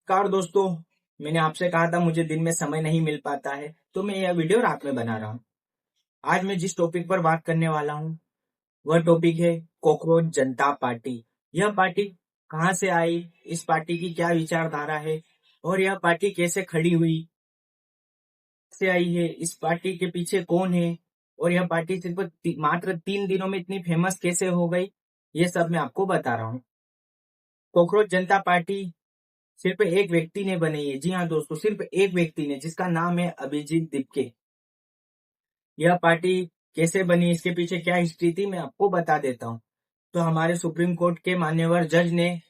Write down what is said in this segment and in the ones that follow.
नमस्कार दोस्तों। मैंने आपसे कहा था मुझे दिन में समय नहीं मिल पाता है, तो मैं यह वीडियो रात में बना रहा हूँ। आज मैं जिस टॉपिक पर बात करने वाला हूँ वह टॉपिक है कॉकरोच जनता पार्टी। यह पार्टी कहाँ से आई, इस पार्टी की क्या विचारधारा है और यह पार्टी कैसे खड़ी हुई, से आई है, इस पार्टी के पीछे कौन है और यह पार्टी सिर्फ मात्र 3 दिनों में इतनी फेमस कैसे हो गई, ये सब मैं आपको बता रहा हूँ। कॉकरोच जनता पार्टी सिर्फ एक व्यक्ति ने बनाई है। जी हाँ दोस्तों, सिर्फ एक व्यक्ति ने, जिसका नाम है अभिजीत दीपके। यह पार्टी कैसे बनी, इसके पीछे क्या हिस्ट्री थी, मैं आपको बता देता हूँ। तो हमारे सुप्रीम कोर्ट के मान्यवर जज ने,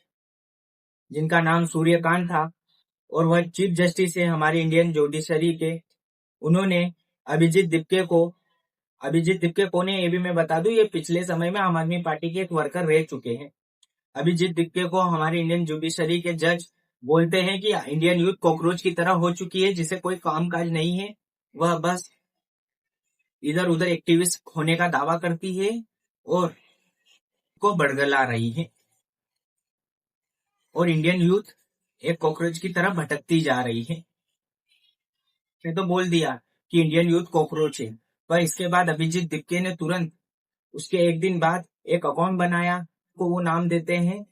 जिनका नाम सूर्यकांत था और वह चीफ जस्टिस है हमारे इंडियन जुडिशरी के, उन्होंने अभिजीत दीपके को, अभिजीत दीपके कौन है ये भी मैं बता दूं, ये पिछले समय में आम आदमी पार्टी के एक वर्कर रह चुके हैं। अभिजीत दीपके को हमारे इंडियन जुडिशरी के जज बोलते हैं कि इंडियन यूथ कॉकरोच की तरह हो चुकी है, जिसे कोई काम काज नहीं है, वह बस इधर उधर एक्टिविस्ट होने का दावा करती है और को बड़गला रही है और इंडियन यूथ एक कॉकरोच की तरह भटकती जा रही है। ने तो बोल दिया कि इंडियन यूथ कॉकरोच है, पर इसके बाद अभिजीत दीपके ने तुरंत उसके एक दिन बाद एक अकाउंट बनाया, को वो नाम देते हैं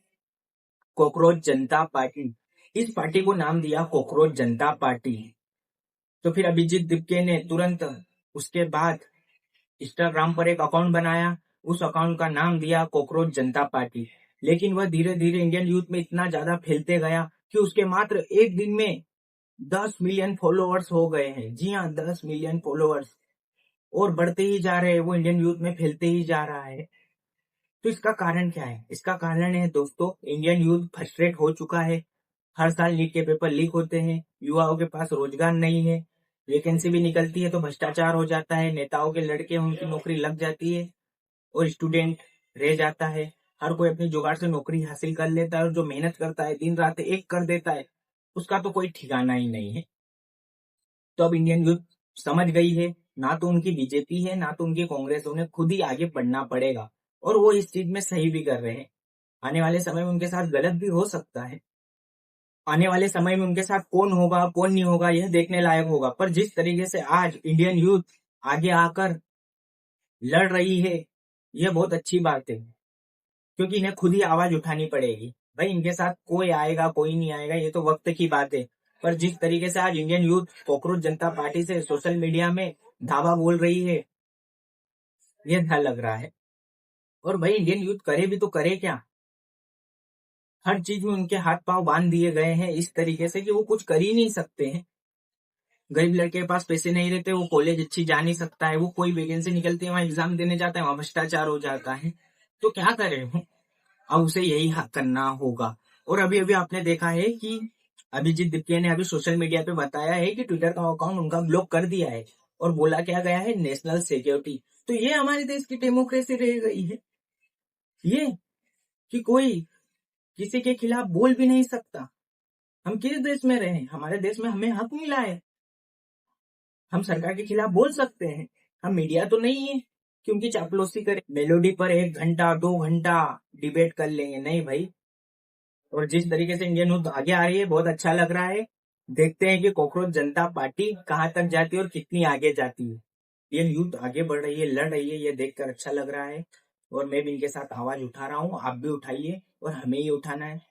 कॉकरोच जनता पार्टी। इस पार्टी को नाम दिया कॉकरोच जनता पार्टी। तो फिर अभिजीत दीपके ने तुरंत उसके बाद इंस्टाग्राम पर एक अकाउंट बनाया, उस अकाउंट का नाम दिया कॉकरोच जनता पार्टी। लेकिन वह धीरे धीरे इंडियन यूथ में इतना ज्यादा फैलते गया कि उसके मात्र एक दिन में 10 मिलियन फॉलोअर्स हो गए हैं। जी हाँ, 10 मिलियन फॉलोअर्स, और बढ़ते ही जा रहे हैं, वो इंडियन यूथ में फैलते ही जा रहा है। तो इसका कारण क्या है? इसका कारण है दोस्तों, इंडियन यूथ फ्रस्ट्रेट हो चुका है। हर साल नीट के पेपर लीक होते हैं, युवाओं के पास रोजगार नहीं है, वैकेंसी भी निकलती है तो भ्रष्टाचार हो जाता है, नेताओं के लड़के उनकी नौकरी लग जाती है और स्टूडेंट रह जाता है। हर कोई अपनी जुगाड़ से नौकरी हासिल कर लेता है और जो मेहनत करता है, दिन रात एक कर देता है, उसका तो कोई ठिकाना ही नहीं है। तो अब इंडियन यूथ समझ गई है, ना तो उनकी बीजेपी है ना तो उनकी कांग्रेस, उन्हें खुद ही आगे बढ़ना पड़ेगा और वो इस चीज में सही भी कर रहे हैं। आने वाले समय में उनके साथ गलत भी हो सकता है, आने वाले समय में उनके साथ कौन होगा कौन नहीं होगा यह देखने लायक होगा, पर जिस तरीके से आज इंडियन यूथ आगे आकर लड़ रही है, यह बहुत अच्छी बात है, क्योंकि इन्हें खुद ही आवाज उठानी पड़ेगी। भाई इनके साथ कोई आएगा कोई नहीं आएगा ये तो वक्त की बात है, पर जिस तरीके से आज इंडियन यूथ कॉकरोच जनता पार्टी से सोशल मीडिया में धावा बोल रही है, यह डर लग रहा है। और भाई इंडियन यूथ करे भी तो करे क्या? हर चीज में उनके हाथ पांव बांध दिए गए हैं इस तरीके से कि वो कुछ कर ही नहीं सकते हैं। गरीब लड़के के पास पैसे नहीं रहते, वो कॉलेज अच्छी जा नहीं सकता है, वो कोई वैकेंसी निकलती है वहां एग्जाम देने जाता है, वहां भ्रष्टाचार हो जाता है। तो क्या करे वो? अब उसे यही करना होगा। और अभी अभी आपने देखा है कि अभिजीत दीपके ने अभी सोशल मीडिया पे बताया है कि ट्विटर का अकाउंट उनका ब्लॉक कर दिया है और बोला क्या गया है, नेशनल सिक्योरिटी। तो ये हमारे देश की डेमोक्रेसी रह गई है, ये कि कोई किसी के खिलाफ बोल भी नहीं सकता। हम किस देश में रहे? हमारे देश में हमें हक मिला है, हम सरकार के खिलाफ बोल सकते हैं। हम मीडिया तो नहीं है क्योंकि चापलूसी करे, मेलोडी पर 1 घंटा 2 घंटा डिबेट कर लेंगे, नहीं भाई। और जिस तरीके से इंडियन यूथ आगे आ रही है, बहुत अच्छा लग रहा है। देखते हैं कि कॉकरोच जनता पार्टी कहां तक जाती है और कितनी आगे जाती है। इंडियन यूथ आगे बढ़ रही है, लड़ रही है, ये देखकर अच्छा लग रहा है और मैं भी इनके साथ आवाज उठा रहा हूँ। आप भी उठाइए और हमें ही उठाना है।